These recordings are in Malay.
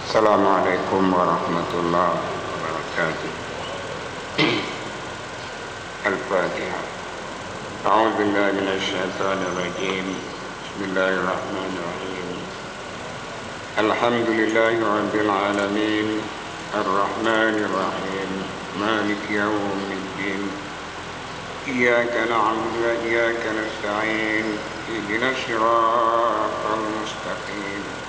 Assalamualaikum warahmatullahi wabarakatuh. Al-Fatihah. A'udzu billahi minasy syaithanir rajim. Bismillahirrahmanirrahim. Alhamdulillahi rabbil alamin. Ar-Rahmanir Rahim. Maliki yaumiddin. Iyyaka na'budu wa iyyaka nasta'in. Ihdinas siratal mustaqim.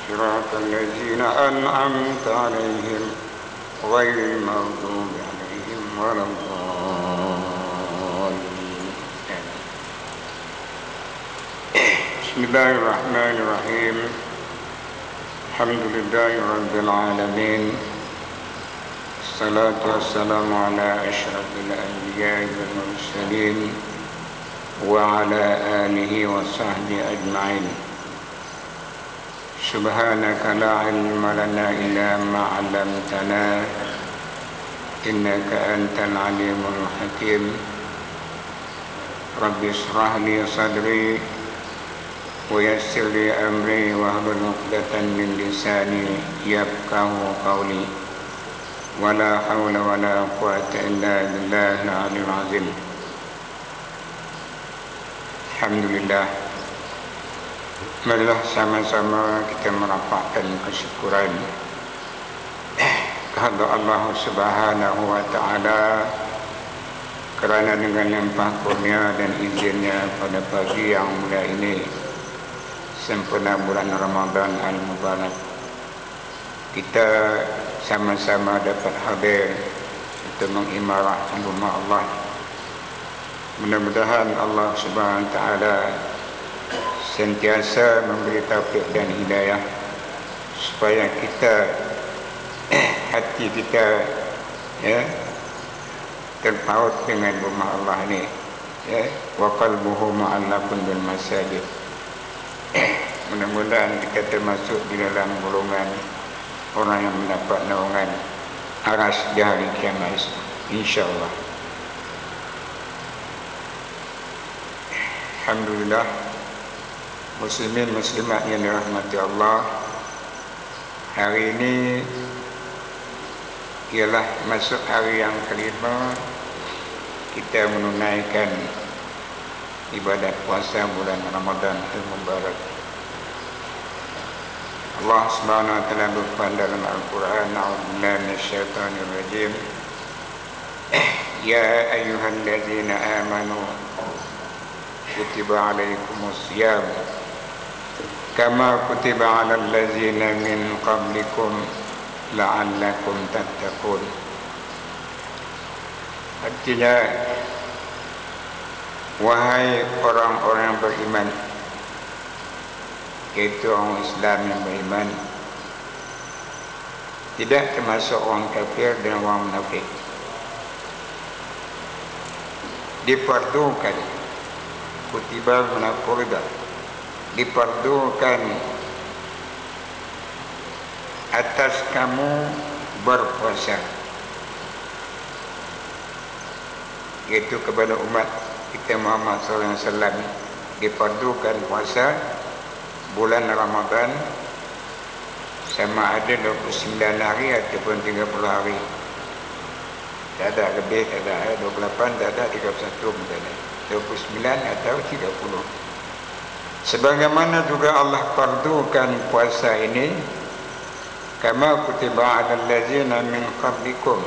صراط الذين أنعمت عليهم غير المغضوب عليهم ولا الضالين. بسم الله الرحمن الرحيم. الحمد لله رب العالمين. الصلاة والسلام على أشرف الأنبياء والمرسلين وعلى آله وصحبه أجمعين. Subhanaka la ilma lana illa ma 'allamtana innaka antal alimul hakim. Rabbi ishrah li sadri wa yassir li amri wahlul 'uqdatam min lisani yafqahu qawli. Wala haula wala quwwata illa billahil 'aliyyil 'azim. Alhamdulillah. Marilah sama-sama kita merapatkan kesyukuran kepada Allah Subhanahu wa Ta'ala kerana dengan limpah kurnia dan izinnya pada pagi yang mulia ini, sempurna bulan Ramadan Al-Mubarak, kita sama-sama dapat hadir untuk mengimarah rumah Allah. Mudah-mudahan Allah Subhanahu wa Ta'ala sentiasa memberi taufik dan hidayah supaya kita hati kita terpaut dengan rumah Allah ini, wa qalbuhu mu'allaqun bil masajid. Mudah-mudahan kita termasuk di dalam golongan orang yang mendapat naungan aras di hari kiamat, insyaallah. Alhamdulillah, muslimin muslimat yang dirahmati Allah, hari ini ialah masuk hari yang kelima kita menunaikan ibadat puasa bulan Ramadan Al-Mubarak. Allah Subhanahu wa Ta'ala berfirman dalam Al-Quran, a'udzubillahi minasyaitonir rajim, ya ayyuhallazina amanu kutiba alaikumus shiyam kama kutiba 'alal ladzina min qablikum la'allakum tattaqun. Artinya, wahai orang-orang yang beriman, yaitu orang Islam yang beriman, tidak termasuk orang kafir dan orang munafik, difardukan, kutiba menafurda, diperdukan atas kamu berpuasa, yaitu kepada umat kita Muhammad SAW diperdukan puasa bulan Ramadan, sama ada 29 hari ataupun 30 hari. Tak ada lebih, tak ada 28, tak ada 31, tak ada 29 atau 30. Sebagaimana juga Allah fardukan puasa ini, kama kutiba 'alal ladzina min qablikum.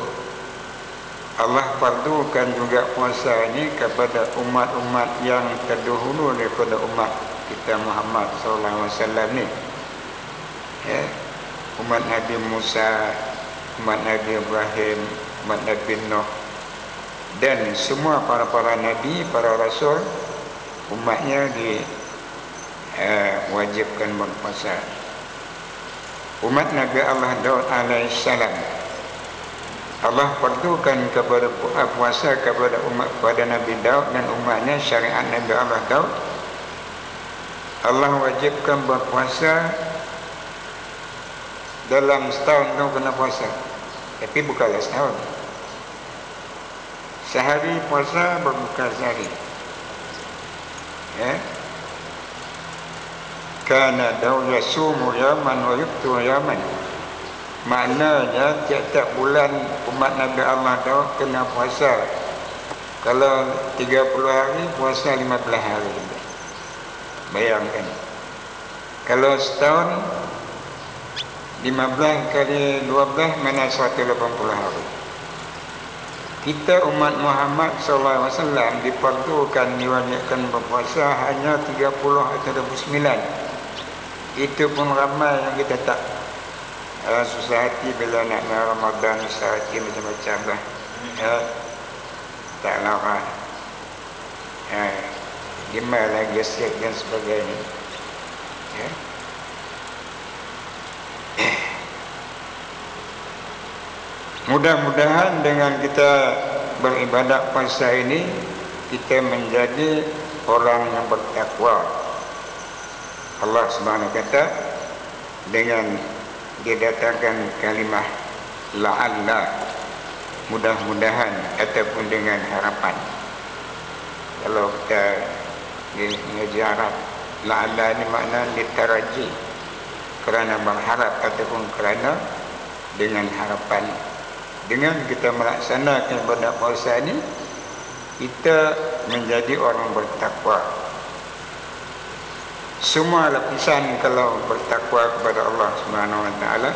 Allah fardukan juga puasa ini kepada umat-umat yang terdahulu daripada umat kita Muhammad sallallahu alaihi wasallam ni. Umat Nabi Musa, umat Nabi Ibrahim, umat Nabi Nuh, dan semua para nabi, para rasul, umatnya wajibkan berpuasa. Umat Nabi Allah Daud alaihissalam, Allah fardukan kepada puasa kepada Nabi Daud dan umatnya, syariat Nabi Allah Daud. Allah wajibkan berpuasa dalam setahun tu kena puasa, tapi bukanlah setahun. Sehari puasa, berbuka sehari. Kana Daud yasumu yaman wa yuftu yaman. Maknanya tiap-tiap bulan umat Nabi Allah tu kena puasa. Kalau 30 hari, puasa 15 hari. Bayangkan. Kalau setahun 15 kali 12 mana 180 hari. Kita umat Muhammad SAW diperlukan diwajibkan berpuasa hanya 30 atau 29. Itu pun ramai yang kita tak susah hati bila nak Ramadan, susah hati macam-macam lah. Tak larang. Gimana lagi siap dan sebagainya. Mudah-mudahan dengan kita beribadat puasa ini, kita menjadi orang yang bertakwa. Allah Subhanahu kata dengan didatangkan kalimah la'alla, mudah-mudahan ataupun dengan harapan. Kalau kita mengaji Arab, la'alla ini makna litaraji, kerana berharap ataupun kerana dengan harapan. Dengan kita melaksanakan ibadat puasa ini, kita menjadi orang bertakwa. Semua lapisan kalau bertakwa kepada Allah Subhanahu Wa Taala,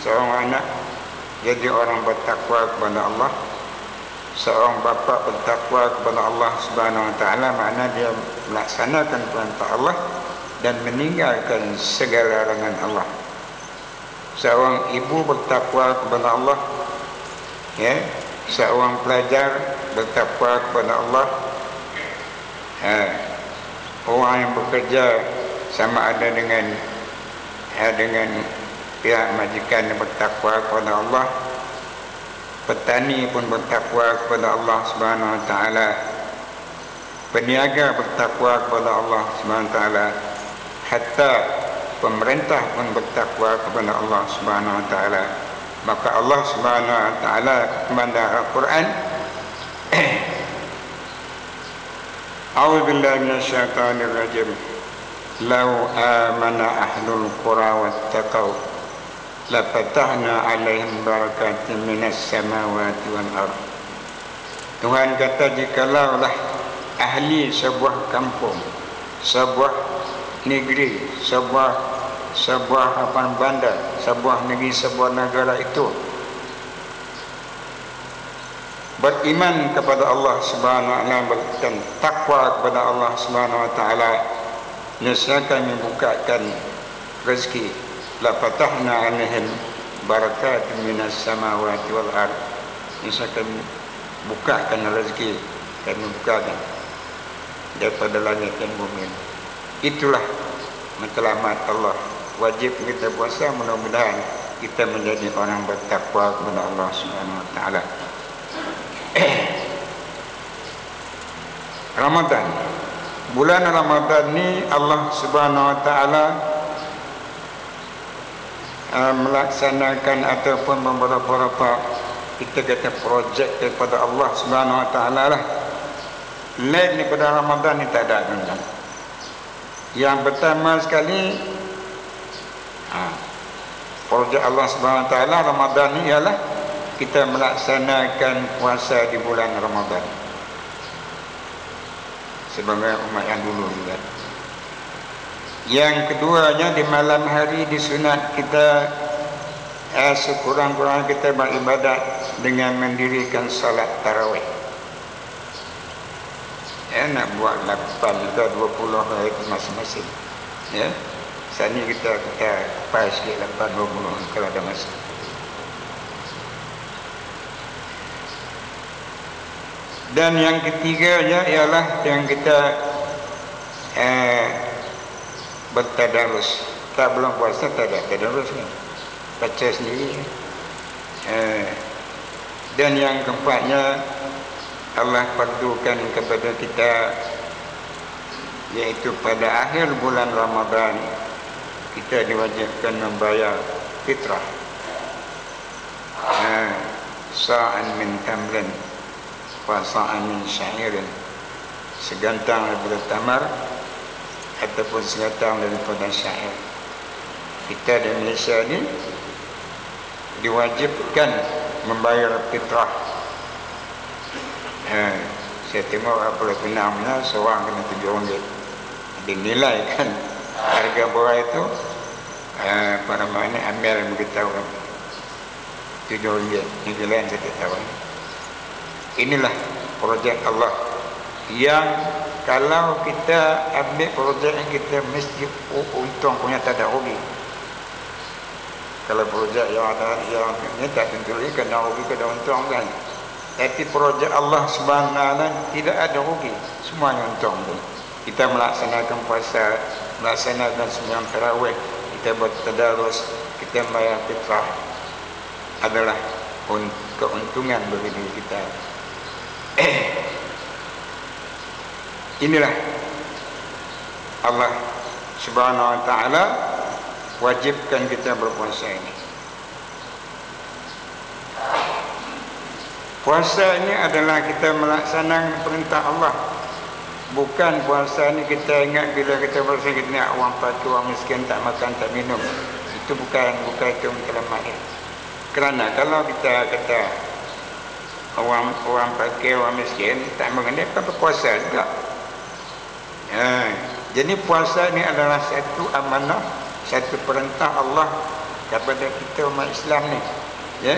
seorang anak jadi orang bertakwa kepada Allah, seorang bapa bertakwa kepada Allah Subhanahu Wa Taala, makna dia melaksanakan perintah Allah dan meninggalkan segala larangan Allah. Seorang ibu bertakwa kepada Allah, seorang pelajar bertakwa kepada Allah, orang yang bekerja sama ada dengan pihak majikan yang bertakwa kepada Allah, petani pun bertakwa kepada Allah Subhanahu Wa Taala, peniaga bertakwa kepada Allah Subhanahu Wa Taala, hatta pemerintah pun bertakwa kepada Allah Subhanahu Wa Taala. Maka Allah Subhanahu Wa Taala dalam Al-Quran, A'udzu billahi minasyaitonir rajim. Law amana ahlul qura wattaqau la fatahna 'alaihim barakatin minas samawati wal ardh. Tuhan kata, jikalaulah ahli sebuah kampung, sebuah negeri, sebuah bandar, sebuah negeri, sebuah negara itu beriman kepada Allah Subhanahu Wa Taala dan takwa kepada Allah Subhanahu Wa Taala, nescaya kami bukakan rezeki. La fatahna 'alaihim barakatun minas samawati wal ardh. Nescaya kami bukakan rezeki, kami bukakan daripada langit dan bumi. Itulah matlamat Allah. Wajib kita puasa, mudah-mudahan kita menjadi orang bertakwa kepada Allah Subhanahu Wa Taala. Ramadan, bulan Ramadan ni Allah Subhanahu Wa Taala melaksanakan ataupun beberapa kita kata projek daripada Allah Subhanahu Wa Taala lah. Lain daripada Ramadan ni tak ada tuan-tuan. Yang pertama sekali, projek Allah Subhanahu Wa Taala Ramadan ni ialah kita melaksanakan puasa di bulan Ramadan sebagai umat yang dulu juga. Yang keduanya, di malam hari disunat kita sekurang-kurangnya kita beribadat dengan mendirikan salat tarawih. Nak buat 8 atau 20 hari masing-masing. Saat ni kita pas sikit 8-20 kalau ada masa. Dan yang ketiganya ialah yang kita bertadarus. Tak belum puasa tak ada tadarus ni, baca sendiri. Dan yang keempatnya Allah fardukan kepada kita, iaitu pada akhir bulan Ramadan kita diwajibkan membayar fitrah, sa'an min tamrin wa sa'an min sya'irin, segantang daripada tamar ataupun segantang daripada syair. kita di Malaysia ni diwajibkan membayar fitrah. Saya tengok apa benarnya seorang kena RM7. Dinilaikan harga beras itu apa namanya Amir beritahu kami RM7. Ini lain saya tak tahu. Inilah projek Allah yang kalau kita ambil projek yang kita mesti untung punya, tak ada rugi. Kalau projek yang ada yang ini tak tentu lagi kena rugi kena untung kan. Tapi projek Allah Subhanahu Wa Taala tidak ada rugi, semuanya untung pun. Kita melaksanakan puasa, melaksanakan sembahyang tarawih, kita buat tadarus, kita bayar fitrah, adalah keuntungan bagi diri kita. Inilah Allah Subhanahu Wa Taala wajibkan kita berpuasa ini. Puasa ini adalah kita melaksanakan perintah Allah. Bukan puasa ini kita ingat bila kita puasa kita nak orang fakir, orang miskin, tak makan, tak minum. Itu bukan itu matlamat dia. Kerana kalau kita kata orang fakir, orang miskin tak makan, dia kan berpuasa juga. Jadi puasa ini adalah satu amanah, satu perintah Allah kepada kita umat Islam ni. Ya.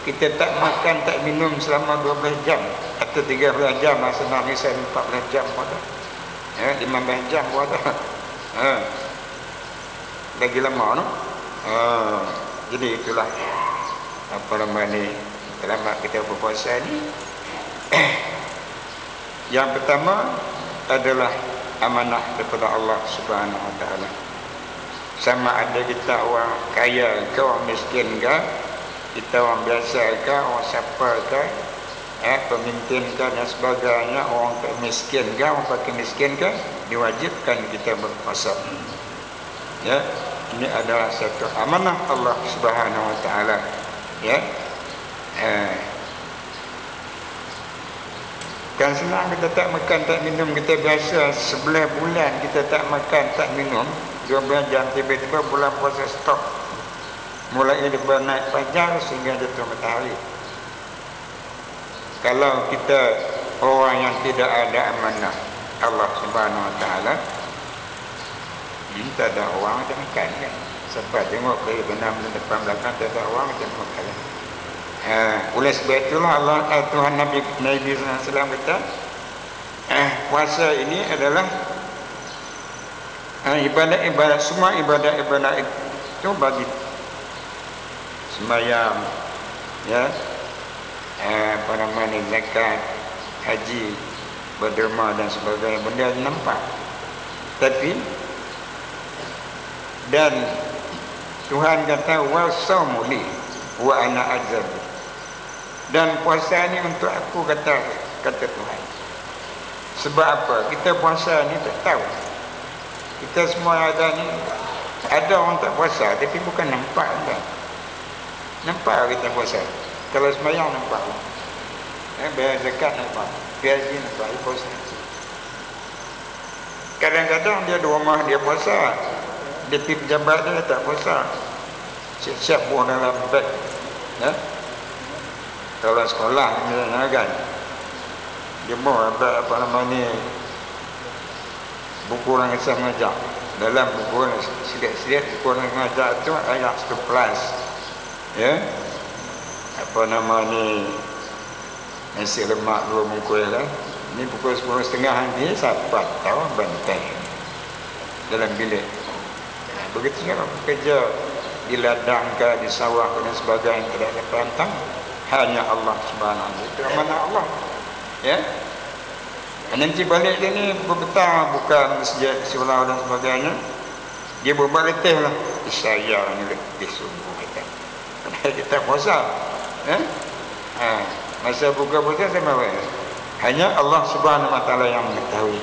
Kita tak makan, tak minum selama 12 jam atau 13 jam, senang ni saya 14 jam pun ada. 15 jam pun ada. Lagi lama no? Jadi itulah apa nama ni selamat kita berpuasa ni. Yang pertama adalah amanah daripada Allah Subhanahu Wa Taala. Sama ada kita orang kaya ke orang miskin ke, kita orang biasa ke, orang siapa ke, pemimpin ke dan sebagainya, orang miskin ke, orang fakir miskin ke, diwajibkan kita berpuasa. Ya, ini adalah satu amanah Allah Subhanahu Wa Taala. Ya, kan senang kita tak makan, tak minum, kita biasa 11 bulan kita tak makan, tak minum, 12 jam, tiba-tiba bulan puasa stop. Mulai daripada naik fajar sehingga jatuh matahari. Kalau kita orang yang tidak ada amanah Allah Subhanahu Wa Taala, tak ada orang macam makan kan. Sebab tengok dari benar depan belakang tak ada orang macam makan. Oleh sebab itulah Allah Tuhan Nabi SAW kata, puasa ini adalah ibadat, semua ibadat itu bagi sembahyang, ya, apa namanya, zakat, haji, berderma dan sebagainya, benda nampak. Tapi dan Tuhan kata wa saumu li wa ana ajzab. Dan puasa ni untuk aku, kata Tuhan. Sebab apa? Kita puasa ni tak tahu. Kita semua ada ni, ada orang tak puasa tapi bukan nampak kan. Nampak kita puasa. Kalau sembahyang nampak. Bayar zakat nampak. Bayar haji nampak. Dia puasa. Kadang-kadang dia di rumah dia puasa. Dia pergi pejabat dia tak puasa. Siap-siap buang dalam beg. Kalau sekolah ni kan, dia buang apa nama ni, buku orang kisah mengajar. Dalam buku silat-silat buku orang mengajar tu ayat 11. Ya, apa nama ni, nasi lemak 2 bungkus lah. Ini pukul 10.30 ni siapa tahu bantai dalam bilik. Begitu juga bekerja di ladang ke, di sawah ke dan sebagainya, tidak ada perantang. Hanya Allah Subhanahu Wa Taala. Itu amanah Allah. Ya. Nanti balik dia ni pukul petang, buka masjid, sekolah dan sebagainya. Dia berbalik letih lah. Saya ni letih sungguh kita. Kita puasa. Ya. Masa buka puasa sama apa? Hanya Allah Subhanahu Wa Taala yang mengetahui.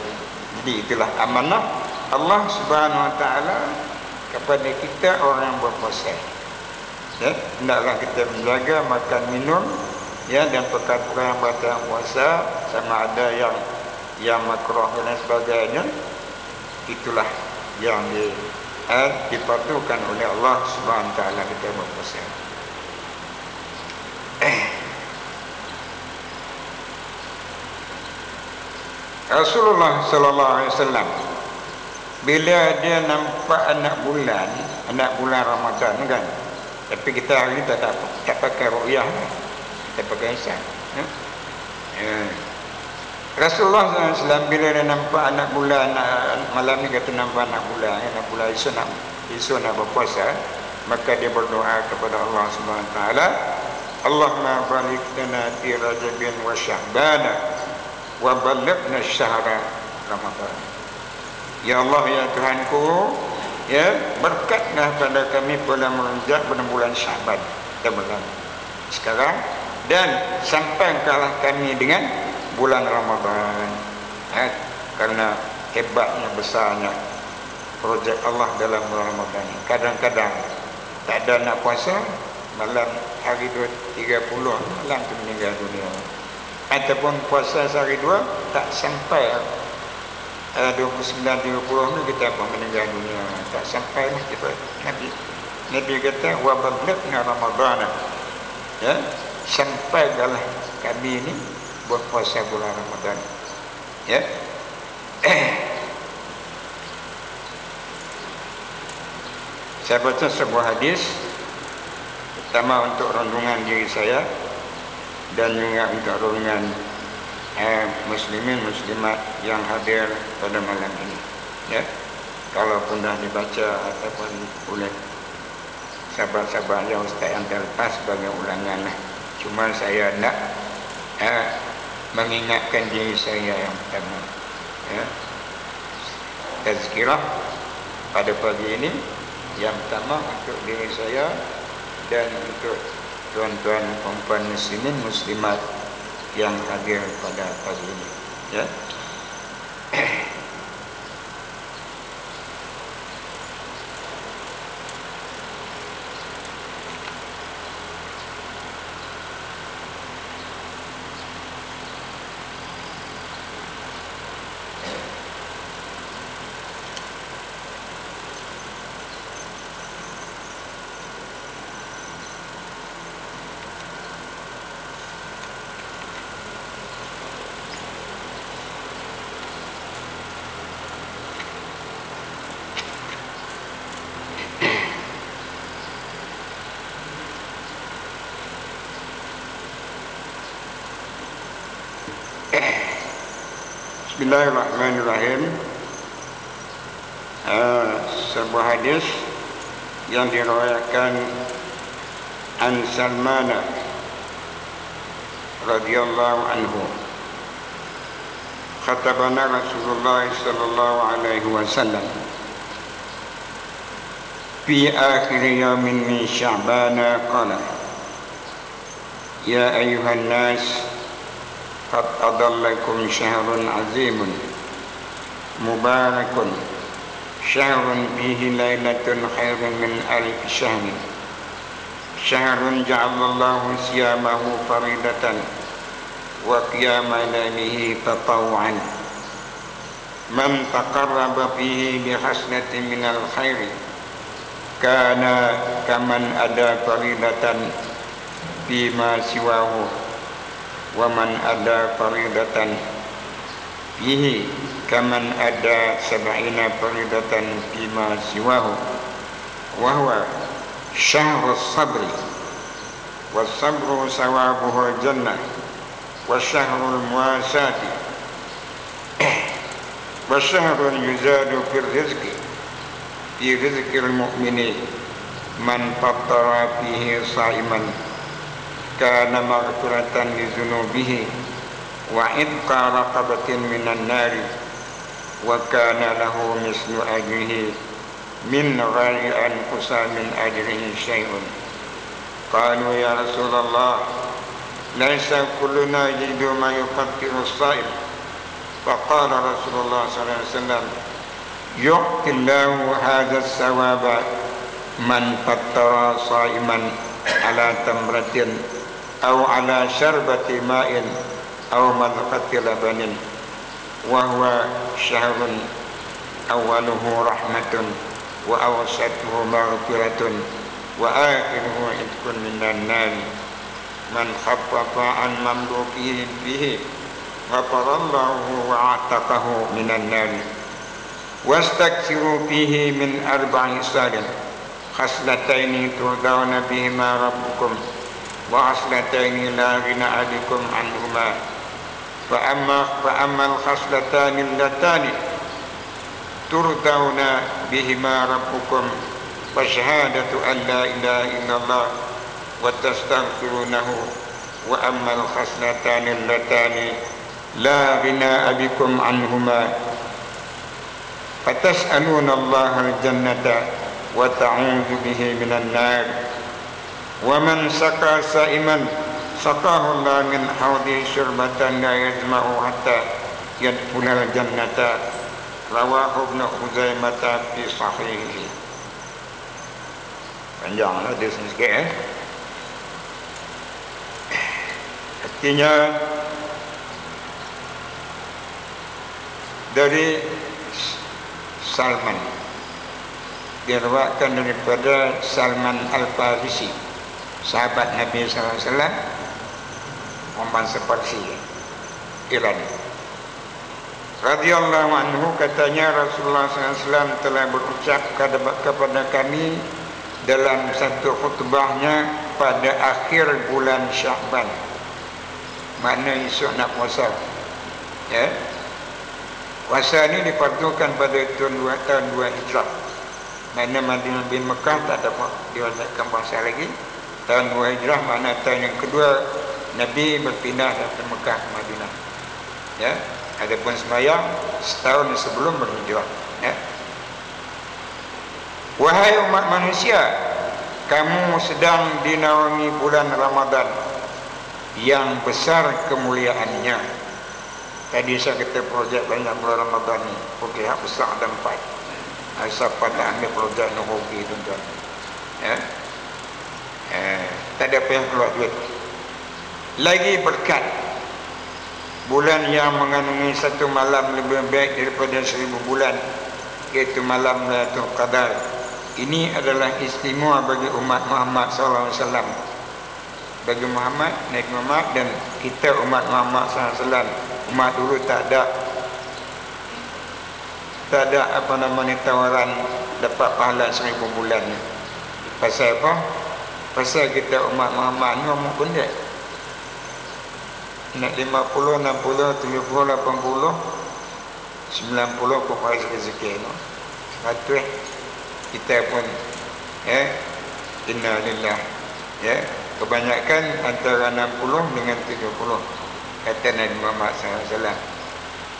Jadi itulah amanah Allah Subhanahu Wa Taala kepada kita orang yang berpuasa. Ya, hendaklah kita menjaga makan minum, ya, dan perkara-perkara yang batal puasa, sama ada yang makruh dan sebagainya. Itulah yang diperlukan oleh Allah Subhanahu Wa Taala kita berpuasa. Rasulullah sallallahu alaihi wasallam bila dia nampak anak bulan Ramadan kan, tapi kita hari ni tak pakai ru'yah, kita pakai hisab. Rasulullah SAW bila dia nampak anak bulan, malam ni kata nampak anak bulan isu nak berpuasa, maka dia berdoa kepada Allah Subhanahu Wa Taala, Allahumma barik lana fi Rajabin wa Sya'ban wa ballighna syahra Ramadan. Ya Allah, ya Tuhanku, ya berkatlah pada kami bulan Rajab, bulan Sya'ban dan bulan sekarang, dan sampaikanlah kami dengan bulan Ramadan. Karena hebatnya, besarnya projek Allah dalam bulan Ramadan. Kadang-kadang tak ada nak puasa, malam hari 30 malam tu meninggal dunia. Ataupun puasa sehari 2 tak sampai 29-30 ni kita pun meninggal dunia. Tak sampai lah kita. Nabi kata wa ballighna Ramadan. Ya, sampaikanlah kami ini berpuasa bulan Ramadan. Ya. Saya baca sebuah hadis pertama untuk renungan diri saya dan juga untuk renungan muslimin muslimat yang hadir pada malam ini. Ya. Kalau pun dah dibaca ataupun oleh sahabat-sahabat yang ustaz yang terlepas sebagai ulangan lah. Cuma saya nak mengingatkan diri saya yang pertama, ya, tazkirah pada pagi ini yang pertama untuk diri saya dan untuk tuan-tuan perempuan muslimin muslimat yang hadir pada pagi ini, ya. Bismillahirrahmanirrahim. Sebuah hadis yang diriwayatkan an Salman radhiyallahu anhu, khatabana Rasulullah sallallahu alaihi wasallam fi akhir yawmin min Sya'ban qala ya ayyuhan nas qad adallakum syahrun azimun mubarakun syahrun fihi lailatun khairun min alf syahrin syahrun ja'alallahu siyamahu faridatan wa qiyama lailihi tatawwan man taqarraba fihi bi hasnatin minal khairi kana kaman ada faridatan bima siwahu wa man ada faridatan fihi kaman ada sab'ina faridatan bima siwahu wa huwa syahrus sabri was sabru sawabuhu jannah wa syahrul muasati wa syahrun yuzadu fil rizqi fi rizqil mu'mini man fattara fihi sa'iman kana maghfiratan li dzunubihi wa idqa raqabatin minan nari wa kana lahu mislu ajrihi min ghairi an qusa min ajrihi syai'un. Qalu ya Rasulullah laisa kulluna yajidu ma yuqaddiru as-sa'im. Faqala Rasulullah sallallahu alaihi wasallam yu'tillahu hadha as-sawaba man fattara sa'iman ala tamratin aw ala syarbati ma'in aw madqati labanin wa huwa syahrun awaluhu rahmatun wa awsatuhu maghfiratun wa akhiruhu itqun minan nar. Man khaffafa an mamlukihi bihi ghafarallahu wa ataqahu minan nar. Wastaksiru fihi min arba'i salin khaslataini turdawna bihima rabbukum wa khaslataini la ghina abikum anhuma. Fa amma al-khaslatani allatani turdawna bihima rabbukum wa syahadatu an la ilaha illallah wa tastaghfirunahu wa amma al-khaslatani allatani la ghina abikum anhuma fatas'aluna Allah al-jannata wa ta'udzu bihi minan nar. Wa man saka sa'iman saqahu Allah min hawdi syurbatan la yajma'u hatta yadkhulal jannata. Rawahu Ibnu Khuzaimah fi sahihihi. Panjanglah dia sikit Artinya dari Salman, diriwayatkan daripada Salman Al-Farisi, sahabat Nabi SAW, orang bangsa Parsi, Iran. Radhiyallahu anhu, katanya Rasulullah SAW telah berucap kepada kami dalam satu khutbahnya pada akhir bulan Sya'ban, makna esok nak puasa, ya. Puasa ni difardukan pada tahun 2 Hijrah. Mana Madinah bin Mekah tak dapat diwajibkan puasa lagi. Tahun 2 Hijrah makna tahun yang kedua Nabi berpindah dari Mekah ke Madinah. Ya, adapun sembahyang setahun sebelum berhijrah. Ya. Wahai umat manusia, kamu sedang dinaungi bulan Ramadan yang besar kemuliaannya. Tadi saya kata projek banyak bulan Ramadan ni, projek besar ada 4. Siapa tak ambil projek nak hobi tuan-tuan, ya? Tak ada payah keluar duit. Lagi berkat bulan yang mengandungi satu malam lebih baik daripada 1000 bulan, iaitu malam Lailatul Qadar. Ini adalah istimewa bagi umat Muhammad SAW. Bagi Muhammad, Nabi Muhammad dan kita umat Muhammad SAW. Umat dulu tak ada apa namanya tawaran dapat pahala 1000 bulan. Pasal apa? Pasal kita umat Muhammad ni orang pendek. Nak 50, 60, 70, 80, 90 kau pahala rezeki no. 100 kita pun inna lillah, ya. Kebanyakan antara 60 dengan 70. Kata Nabi Muhammad SAW,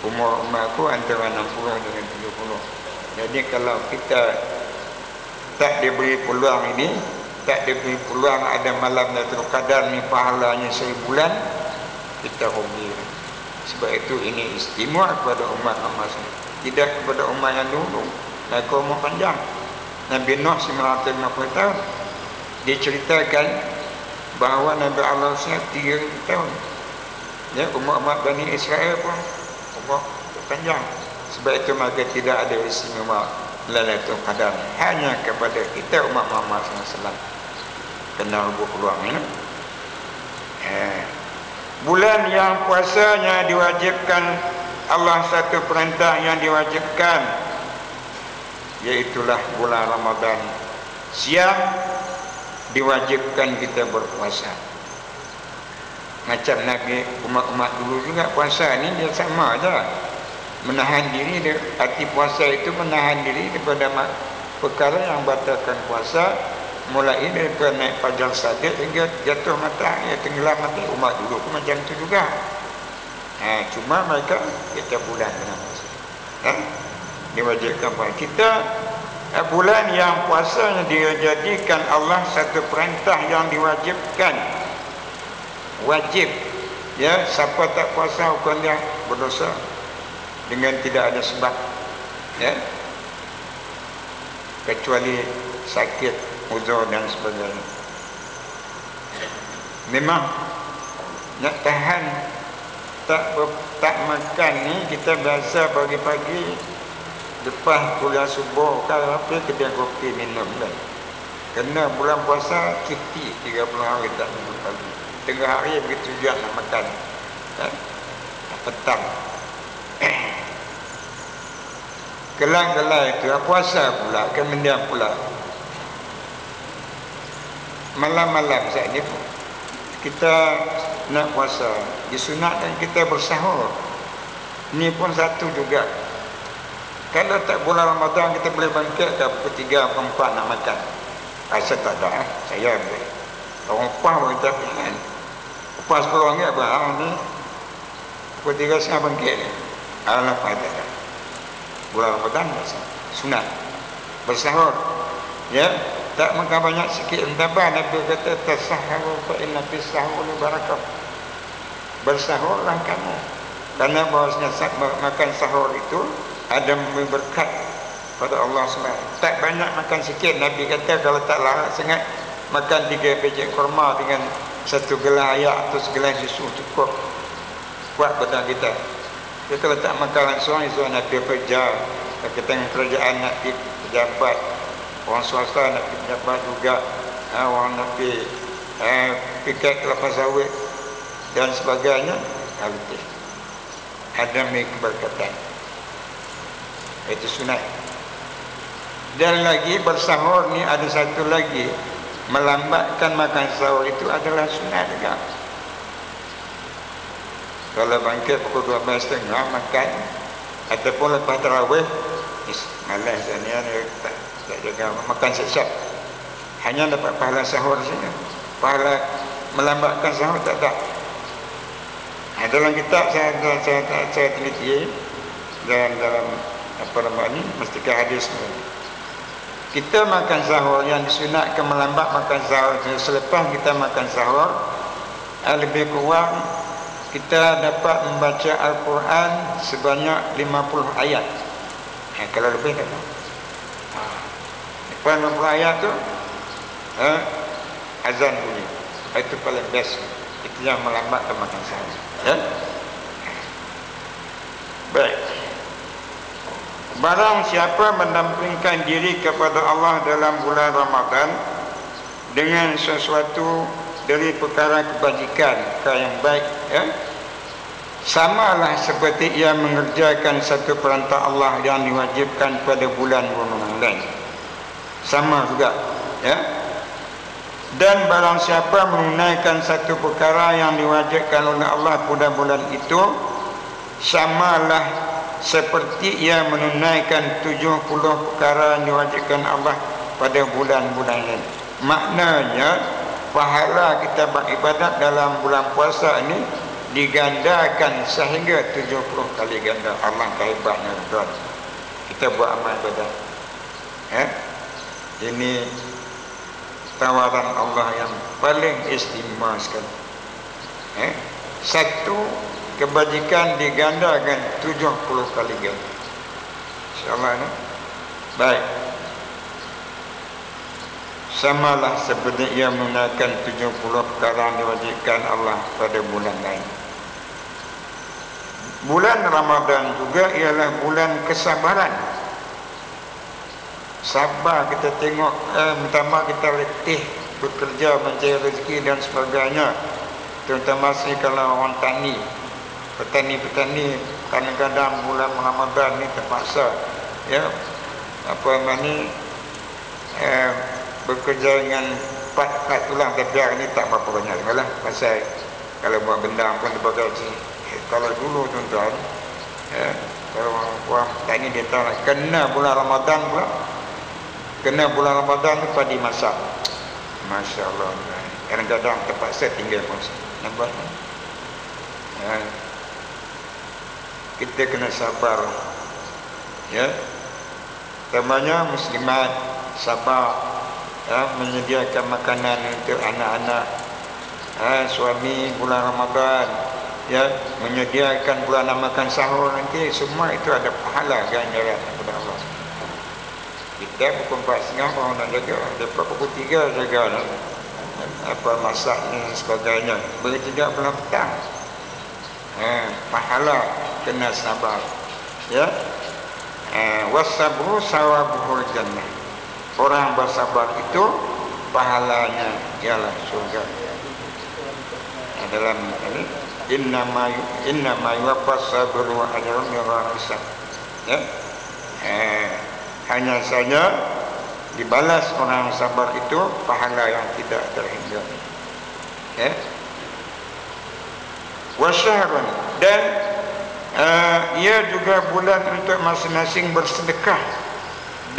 umur aku antara 60 dengan 70. Jadi kalau kita tak diberi peluang ini, tak diberi peluang ada malam Lailatul Qadar ni pahalanya 1000 bulan, kita rugi. Sebab itu ini istimewa kepada umat Muhammad, tidak kepada umat yang dulu. Lagu umur panjang. Nabi Nuh 950 tahun. Diceritakan bahawa Nabi Allah SAW 3 tahun. Ya, umat Bani Israel pun umur panjang. Sebab itu maka tidak ada istimewa Lailatul Qadar hanya kepada kita umat Muhammad SAW. Kena rebut peluang ya. Bulan yang puasanya diwajibkan Allah, satu perintah yang diwajibkan, iaitulah bulan Ramadan. Siang diwajibkan kita berpuasa. Macam Nabi, umat-umat dulu juga puasa ni dia sama aja. Menahan diri, arti puasa itu menahan diri daripada perkara yang batalkan puasa, mulai daripada naik fajar sadiq hingga jatuh matahari, tenggelam mati. Umat dulu pun macam itu juga. Cuma mereka kita bulan dengan puasa. Diwajibkan puasa. Kita bulan yang puasanya dijadikan Allah satu perintah yang diwajibkan. Wajib, ya. Siapa tak puasa hukum dia berdosa dengan tidak ada sebab, ya, kecuali sakit, uzur dan sebagainya. Memang nak tahan tak makan ni, kita biasa pagi-pagi lepas kuliah subuh kan apa kedai kopi minum kan. Kena bulan puasa cuti 30 hari tak minum pagi. Tengah hari begitu juga nak makan. Kan? Petang. Gelang-gelang itu puasa pula, kan mendiam pula. Malam-malam saat ni kita nak puasa, disunatkan kita bersahur. Ini pun satu juga. Kalau tak bulan Ramadan kita boleh bangkit ke pukul 3, pukul 4 nak makan. Rasa tak ada, saya boleh. Orang upah pun kita kan. Upah 10 ringgit berapa ni? Pukul 3 setengah bangkit ni. Allah tak ada. Bulan Ramadan sunat. Bersahur. Ya, tak makan banyak sikit. Entah Nabi kata tasahharu fa inna fis sahuri barakah. Bersahurlah kamu. Karena bahawasanya makan sahur itu ada memberi berkat pada Allah SWT. Tak banyak makan sikit. Nabi kata kalau tak larat sangat, makan 3 biji kurma dengan 1 gelas air atau segelas susu cukup kuat badan kita. Kita kalau tak makan langsung, itu nak pergi kerja, kita dengan kerajaan nak pergi pejabat, orang swasta nak pergi pejabat juga, orang nak pergi piket kelapa sawit dan sebagainya, habis ada keberkatan. Itu sunat. Dan lagi bersahur ni ada satu lagi, melambatkan makan sahur itu adalah sunat juga. Kalau bangkit pukul 12.30 makan, ataupun lepas tarawih, malas ni tak jaga makan siap-siap, hanya dapat pahala sahur saja. Pahala melambatkan sahur tak ada. Dalam kitab saya teliti, dan dalam apa nama ni, mestikah hadis ni, kita makan sahur yang disunatkan melambat makan sahur selepas kita makan sahur, lebih kurang kita dapat membaca Al-Quran sebanyak 50 ayat. Kalau lebih tak tahu. Lepas 50 ayat tu azan bunyi. Itu paling best. Itu yang melambatkan makan sahur. Ya? Baik. Barang siapa mendampingkan diri kepada Allah dalam bulan Ramadan dengan sesuatu dari perkara kebajikan, perkara yang baik, ya, samalah seperti ia mengerjakan satu perintah Allah yang diwajibkan pada bulan-bulan lain. Sama juga, ya. Dan barang siapa menunaikan satu perkara yang diwajibkan oleh Allah pada bulan itu, samalah seperti ia menunaikan 70 perkara yang diwajibkan Allah pada bulan-bulan lain. Maknanya pahala kita beribadat dalam bulan puasa ini digandakan sehingga 70 kali ganda. Allah kehebatnya tuan. Kita buat amal ibadat. Ini tawaran Allah yang paling istimewa sekali. Satu kebajikan digandakan 70 kali ganda. InsyaAllah ni. Baik. Samalah seperti ia menunaikan 70 perkara yang diwajibkan Allah pada bulan lain. Bulan Ramadan juga ialah bulan kesabaran. Sabar kita tengok, pertama kita letih bekerja mencari rezeki dan sebagainya. Terutama kalau orang tani, petani-petani, kadang-kadang bulan Ramadan ni terpaksa, ya, apa ni, bekerja dengan pat tulang, tapi hari ni tak berapa banyak lah. Pasal kalau buat gendang pun dipakai sini. Kalau dulu tuan-tuan, kalau orang tani dia tahu lah, kena bulan Ramadan pula, kena bulan Ramadan ni padi masak. Masya Allah. Kadang-kadang terpaksa tinggal pun. Nampak? Kita kena sabar. Ya. Temannya muslimat sabar, menyediakan makanan untuk anak-anak, suami bulan Ramadan, ya, menyediakan bulan makan sahur nanti, semua itu ada pahala ganjaran kepada Allah. Kita pukul 4.30 orang nak jaga, dapat pukul 3 jaga apa masak ni sebagainya. Begitu juga bulan petang, pahala kena sabar, ya. Wasabru sawabuhul jannah. Orang bersabar itu pahalanya ialah surga. Dalam ini innama yuwaffas sabru ajrahum bighairi hisab. Ya. Hanya saja dibalas orang sabar itu pahala yang tidak terhingga. Ya. Wasyahrun, dan ia juga bulan untuk masing-masing bersedekah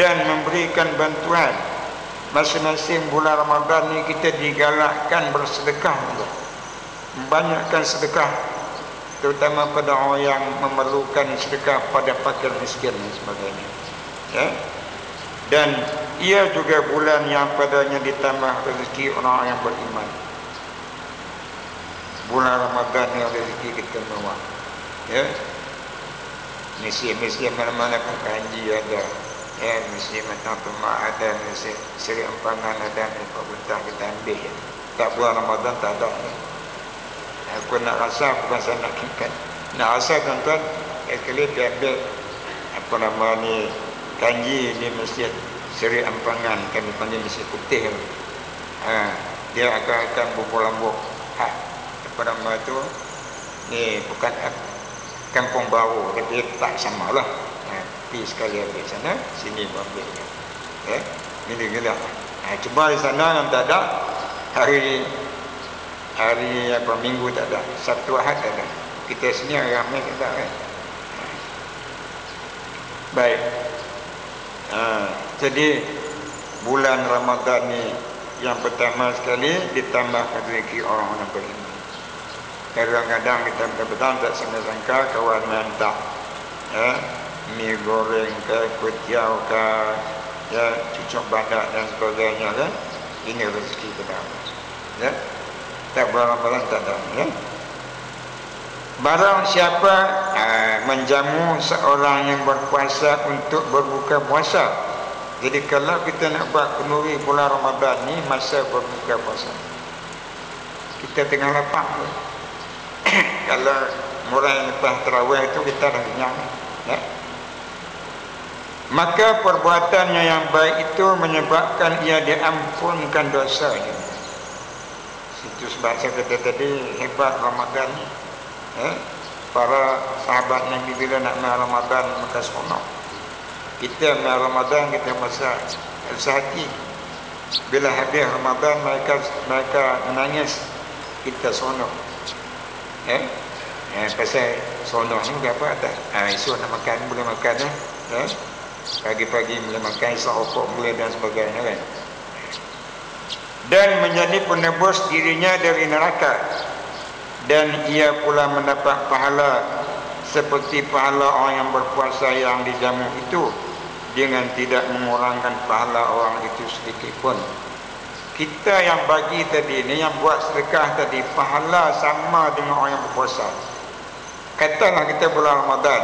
dan memberikan bantuan. Masing-masing bulan Ramadan ni kita digalakkan bersedekah juga. Membanyakkan sedekah, terutama pada orang yang memerlukan sedekah, pada fakir miskin dan sebagainya. Ya. Dan ia juga bulan yang padanya ditambah rezeki orang yang beriman. Bulan Ramadan yang rezeki kita mewah. Ya. Mesti mana-mana pun kanji ada. Ya, mesti macam Tumak ada, mesti Seri Empangan ada, Pak Bentang kita ambil. Ya. Tak bulan Ramadan tak ada. Ya. Aku nak rasa, bukan saya nak kingkat. Nak rasa tuan-tuan, sekali dia ambil apa nama ni, kanji di masjid Seri Empangan, kami panggil masjid putih. Dia akan buku-lambuk. Apa nama tu, ni bukan kampung baru, tapi tak sama lah. Pergi sekali ambil sana, sini ambil. Gila-gila. Cuba di sana yang tak ada, hari apa, Minggu tak ada, Sabtu Ahad tak ada. Kita sini ramai tak ada kan. Baik. Jadi bulan Ramadan ni yang pertama sekali ditambah rezeki orang-orang beriman. Kadang-kadang kita betul-betul tak sangka kawan minta mi goreng ke, kuitiau ke, ya, cucuk badak dan sebagainya kan. Ini rezeki kita. Ya. Tak bulan Ramadan tak ada. Ya. Barang siapa menjamu seorang yang berpuasa untuk berbuka puasa. Jadi kalau kita nak buat kenduri bulan Ramadan ni masa berbuka puasa, kita tengah lapang. Kalau mulai lepas tarawih itu kita dah kenyang. Ya. Maka perbuatannya yang baik itu menyebabkan ia diampunkan dosanya. Itu sebab saya kata tadi, hebat Ramadan ni. Para sahabat Nabi bila nak main Ramadan maka seronok. Kita main Ramadan kita masa sehati. Bila habis Ramadan mereka menangis, kita seronok. Pasal seronok ni apa tak? Esok nak makan boleh makan pagi-pagi boleh makan, esok rokok boleh dan sebagainya kan. Dan menjadi penebus dirinya dari neraka, dan ia pula mendapat pahala seperti pahala orang yang berpuasa yang dijamu itu, dengan tidak mengurangkan pahala orang itu sedikit pun. Kita yang bagi tadi ni, yang buat sedekah tadi, pahala sama dengan orang yang berpuasa. Katalah kita bulan Ramadan,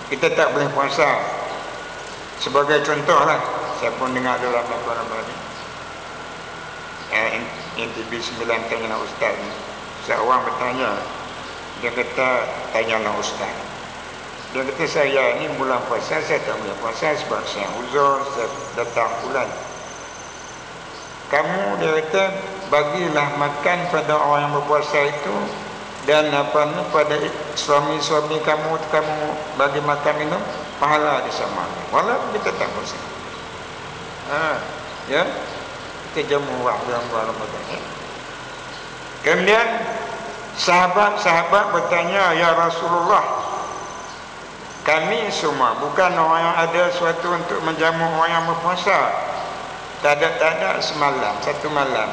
kita tak boleh puasa. Sebagai contoh lah, saya pun dengar dalam apa-apa ni, NTB 9 tanya ustaz ni. Seorang bertanya, dia kata, tanyalah ustaz. Dia kata, saya ni bulan puasa, saya tak boleh puasa sebab saya uzur, saya datang bulan. Kamu, dia kata, bagilah makan pada orang yang berpuasa itu, dan apa ni, pada suami-suami kamu bagi makan minum, pahala disama. Walaupun kita tak puasa. Ya, kita jamu orang bulan Ramadan. Kemudian sahabat-sahabat bertanya, ya Rasulullah, kami semua bukan orang yang ada sesuatu untuk menjamu orang yang berpuasa. Tak ada semalam, satu malam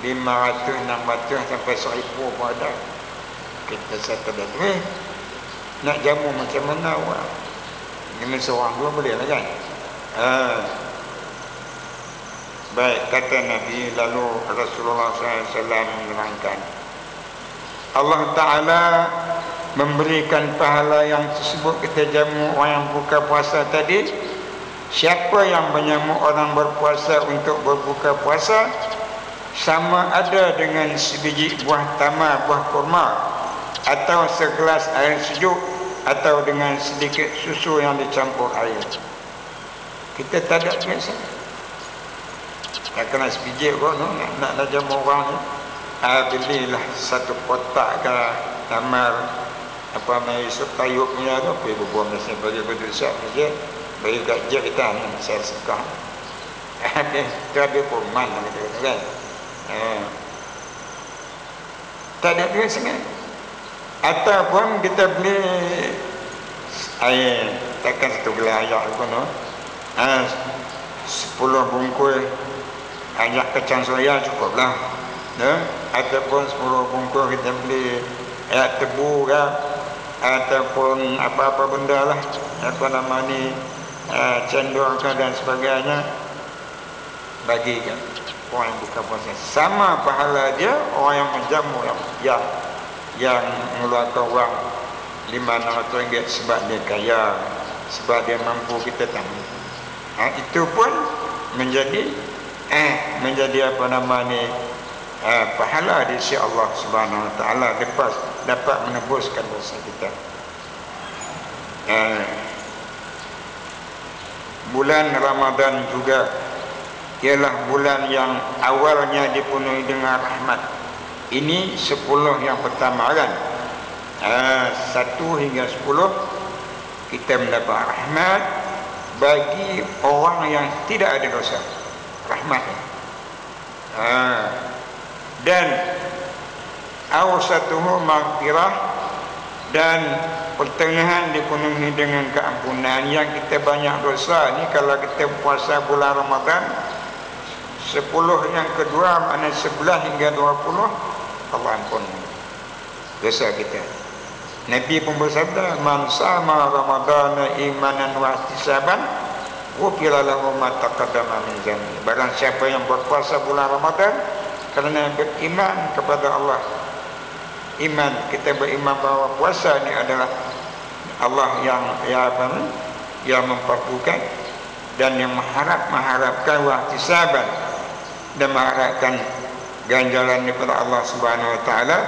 500, 600 sampai 1000 pun ada. Kita satu dah nak jamu macam mana orang? Dengan seorang dua boleh lah kan? Baik, kata Nabi, lalu Rasulullah SAW menerangkan, Allah Ta'ala memberikan pahala yang tersebut kita jamu orang yang buka puasa tadi. Siapa yang menjamu orang berpuasa untuk berbuka puasa, sama ada dengan sebiji buah tamar, buah kurma, atau segelas air sejuk atau dengan sedikit susu yang dicampur air. Kita tak ada biasa. Tak kena sebiji pun nak jamu orang ni. Belilah satu kotak ke tamar apa mai sup kayu punya tu, pergi berbuang nasi bagi betul siap saja. Bagi kat je kita ni saya suka. Dia pun mana gitu kan. Tak ada duit sangat. Ataupun kita beli air, takkan satu gelas air pun 10 bungkus air kacang soya cukuplah. Ataupun 10 bungkus kita beli air tebu ke, ataupun apa-apa benda lah, apa nama ni, cendol ke dan sebagainya, bagikan orang yang buka puasa. Sama pahala dia orang yang menjamu yang mengeluarkan wang RM500 sebab dia kaya, sebab dia mampu, kita tahu. Itu pun menjadi apa nama ni, pahala di sisi Allah Subhanahu Wa Taala, lepas dapat menebuskan dosa kita. Bulan Ramadan juga ialah bulan yang awalnya dipenuhi dengan rahmat. Ini 10 yang pertama kan. 1 hingga 10 kita mendapat rahmat bagi orang yang tidak ada dosa. Rahmat. Dan awsatuhu maghfirah, dan pertengahan dipenuhi dengan keampunan. Yang kita banyak dosa ni, kalau kita puasa bulan Ramadan 10 yang kedua, maknanya 11 hingga 20, Allah ampun dosa kita. Nabi pun bersabda, man sama Ramadana imanan wa ihtisaban ghufira lahu ma taqaddama min dhanbi. Barang siapa yang berpuasa bulan Ramadan kerana beriman kepada Allah, iman, kita beriman bahawa puasa ni adalah Allah yang memperbukan dan yang mengharapkan wa ihtisaban, dan mengharapkan ganjaran daripada Allah Subhanahu Wa Taala.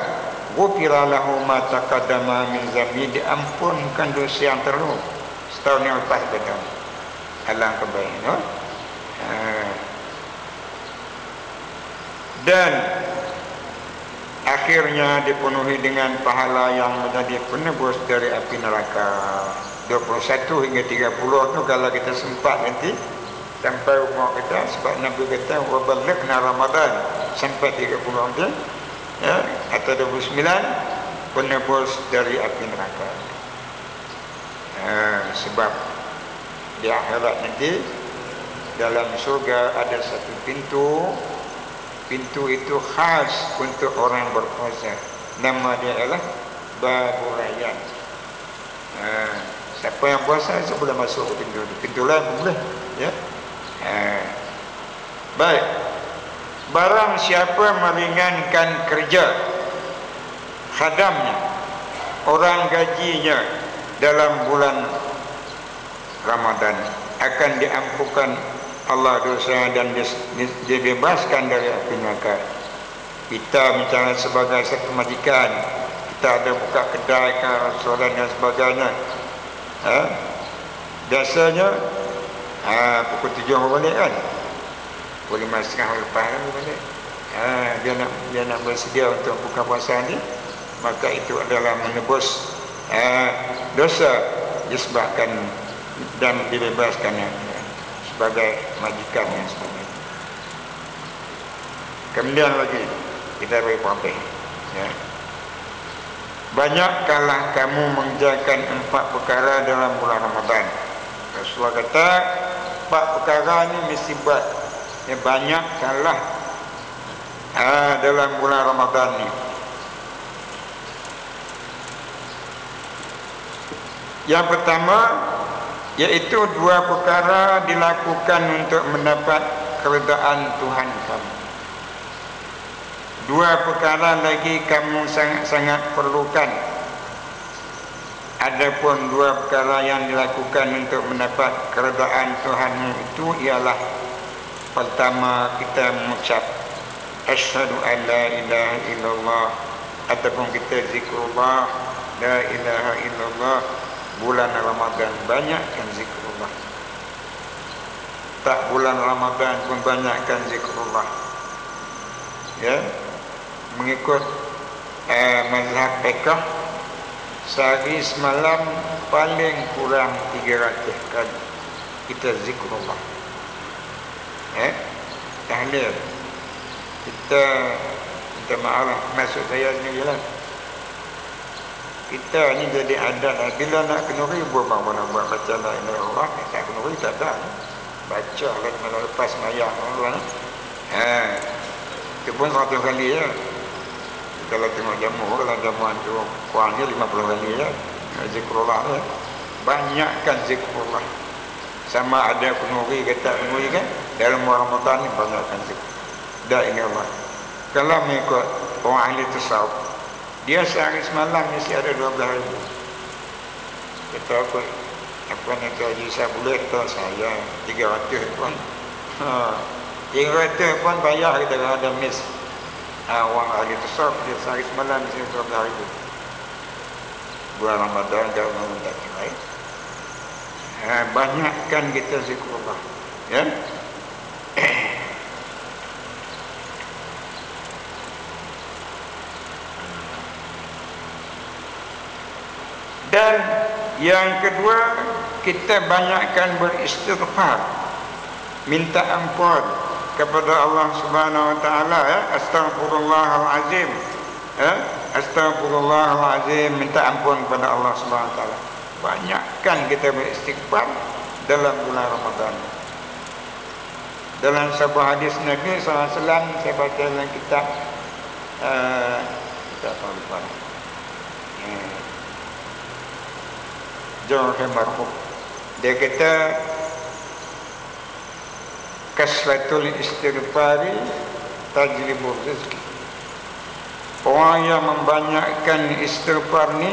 Ghufira lahu ma taqaddama min dhanbi, diampunkan dosa yang terlalu setahun yang lepas betul. Alang kebaikan, no? Dan akhirnya dipenuhi dengan pahala yang menjadi penebus dari api neraka. 21 hingga 30 tu kalau kita sempat nanti sampai umur kita, sebab Nabi kata waballaghna Ramadan, sampai 30 nanti, ya, atau 29 penebus dari api neraka. Sebab di akhirat nanti dalam surga ada satu pintu itu khas untuk orang berpuasa. Nama dia adalah Babur Rayyan. Siapa yang puasa boleh masuk ke pintu lain pun boleh, ya. Baik. Barang siapa meringankan kerja khadamnya, orang gajinya dalam bulan Ramadan, akan diampunkan Allah dosa dan dibebaskan dari api neraka. Kita misalnya sebagai satu majikan, kita ada buka kedai ke restoran dan sebagainya, biasanya pukul 7 balik kan, pukul 5.30 lepas balik. Dia nak bersedia untuk buka puasa ni, maka itu adalah menebus dosa disebabkan dan dibebaskan sebagai majikan yang sebagainya. Kemudian lagi kita beri perhatian, ya. Banyakkanlah kamu mengerjakan 4 perkara dalam bulan Ramadan. Rasulullah kata 4 perkara ni mesti buat, ya, banyakkanlah dalam bulan Ramadan ni. Yang pertama, iaitu 2 perkara dilakukan untuk mendapat keredaan Tuhan kamu. 2 perkara lagi kamu sangat-sangat perlukan. Adapun 2 perkara yang dilakukan untuk mendapat keredaan Tuhanmu itu ialah, pertama, kita mengucap asyhadu an la ilaha illallah, ataupun kita zikrullah la ilaha illallah bulan Ramadan banyakkan zikrullah. Tak bulan Ramadan pun banyakkan zikrullah. Ya, mengikut mazhab fiqh, sehari semalam paling kurang 300 kali kita zikrullah. Tahlil. Kita minta maaf lah, maksud saya ni ialah kita ni jadi adat lah. Bila nak kenuri buat buat baca la ilaha illallah, tak kenuri tak ada. Baca lah malam lepas sembahyang orang. Itu pun 100 kali ya. Kalau tengok jamu, kalau jamuan tu kurangnya 50 kali ya. Zikrullah ya. Banyakkan zikrullah. Sama ada kenuri ke tak kenuri kan, dalam Ramadan ni banyakkan zikrullah. La ilaha illallah. Kalau mengikut orang ahli tasawuf, dia sehari semalam mesti ada 12,000. Kata apa nak kaji saya boleh tak saya 300 pun. 300 pun payah kita kalau ada miss. Orang ahli tasawuf dia sehari semalam mesti 12,000. Bulan Ramadan jauh tak kira. Banyakkan kita zikrullah. Ya. Dan yang kedua, kita banyakkan beristighfar, minta ampun kepada Allah Subhanahu wa taala ya. Astaghfirullahalazim. Astaghfirullahalazim, minta ampun kepada Allah Subhanahu wa taala. Banyakkan kita beristighfar dalam bulan Ramadan. Dalam sebuah hadis Nabi SAW, saya baca dalam kitab apa lupa. Jawahir Marhum. Dia kata kasratul istighfari tajlibur rezeki. Orang yang membanyakkan istighfar ni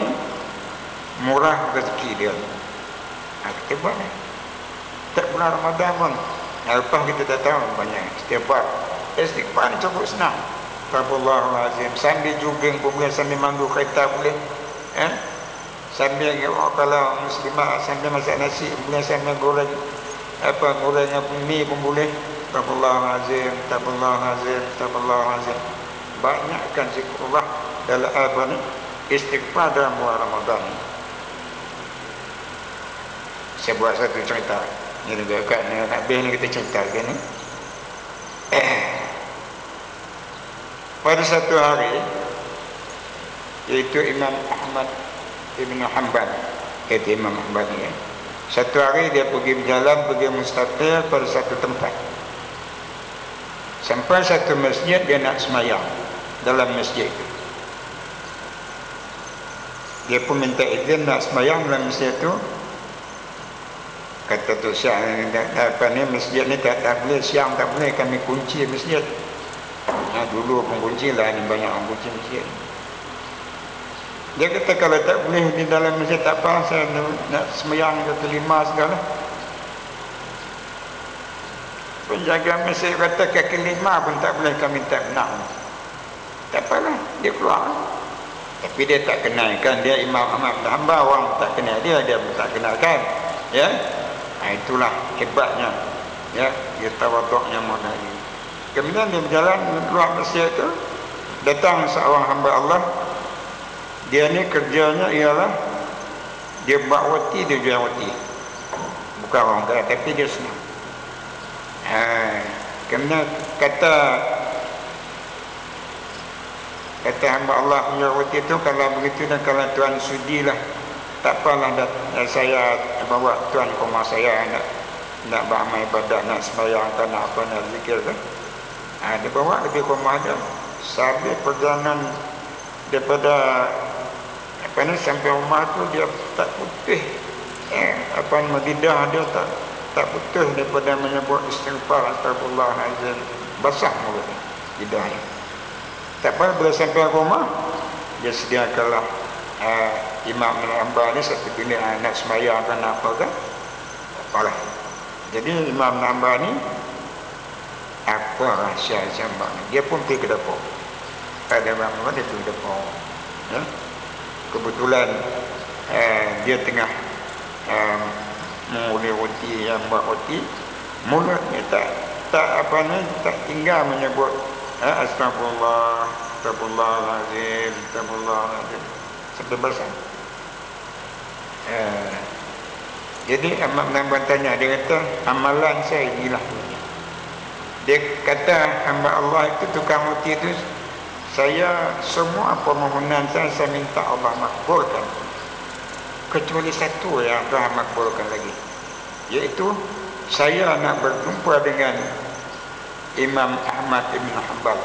murah rezeki dia. Kita buat ni. Tak bulan Ramadan pun. Lepas kita tak tahu banyak istighfar. Istighfar ni cukup senang. Astagfirullahalazim. Sambil jogging pun boleh, sambil mandu kereta boleh. Sambil kalau muslimah sambil masak nasi boleh, sambil goreng goreng mie pun boleh. Astagfirullahalazim, astagfirullahalazim, astagfirullahalazim. Banyakkan zikrullah dalam apa ni? Istighfar dalam bulan Ramadan. Saya buat satu cerita. Ni juga kat nak habis ni kita cerita kan ni. Pada satu hari, iaitu Imam Ahmad Ibn Hanbal, kata Imam Hanbal ni ya. Satu hari dia pergi berjalan, pergi mustaqil pada satu tempat. Sampai satu masjid, dia nak semayang dalam masjid itu. Dia pun minta izin nak semayang dalam masjid itu. Kata tu Syah, apa ni, masjid ni tak boleh, siang tak boleh, kami kunci masjid. Dulu pun kunci lah, ni banyak orang kunci masjid. Dia kata kalau tak boleh di dalam masjid tak apa, saya nak semayang ke lima segala. Penjaga masjid kata kaki lima pun tak boleh, kami tak benang. Tak apalah, dia keluar. Tapi dia tak kenalkan, dia Imam Ahmad bin Hanbal, orang tak kenal dia pun tak kenalkan. Ya, itulah hebatnya. Ya, dia tawaduknya mana ini. Kemudian dia berjalan keluar masjid itu, datang seorang hamba Allah. Dia ni kerjanya ialah dia buat roti, dia jual roti. Bukan orang kaya, tapi dia senang. Kemudian kata hamba Allah punya roti tu, kalau begitu dan kalau tuan sudilah, tak apalah, saya bawa tuan ke rumah saya, nak beramal ibadat, nak sembahyang, nak apa, nak zikir kan. Dia bawa lebih ke rumah dia. Sambil perjalanan daripada apa ni sampai rumah tu, dia tak putih. Lidah dia tak putih daripada menyebut istighfar, astagfirullahalazim. Basah mulut lidahnya. Tak apa, bila sampai rumah, dia sediakanlah Imam bin Hanbal ni satu bilik nak sembahyang kan apa kan. Apalah. Jadi Imam bin Hanbal ni, apa rahsia jambak ni? Dia pun pergi ke dapur. Ada orang dia pergi ke dapur. Ya? Kebetulan dia tengah menguli roti, yang buat roti, mulutnya tak apa ni, tak tinggal menyebut astagfirullah, astagfirullahalazim, astagfirullahalazim sampai basah. Jadi Ahmad bin Hanbal tanya, dia kata amalan saya inilah. Dia kata hamba Allah itu tukang roti itu, saya semua permohonan saya minta Allah makbulkan, kecuali satu yang Tuhan makbulkan lagi, iaitu saya nak berjumpa dengan Imam Ahmad bin Hanbal.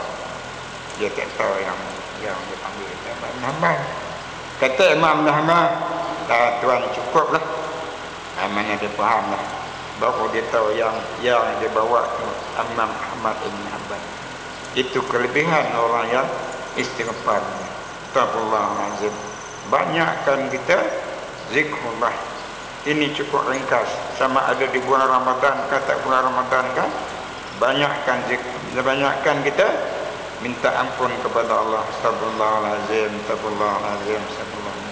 Dia tak tahu yang dipanggil Ahmad bin Hanbal. Kata Imam bin Hanbal, Tuan cukuplah. Mana dia faham lah, baru dia tahu yang dia bawa Imam Ahmad bin Hanbal. Itu kelebihan orang yang istighfar. Astagfirullahalazim. Banyakkan kita zikrullah. Ini cukup ringkas, sama ada di bulan Ramadan kata bulan Ramadan kan, banyakkan kita minta ampun kepada Allah. Astagfirullahalazim, astagfirullahalazim, astagfirullahalazim.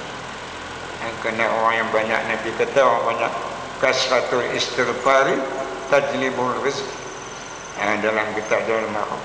Kerana orang yang banyak, Nabi kata orang banyak kasratul istighfari tajlibul rizq. Dalam kitab Jalal Ma'ruf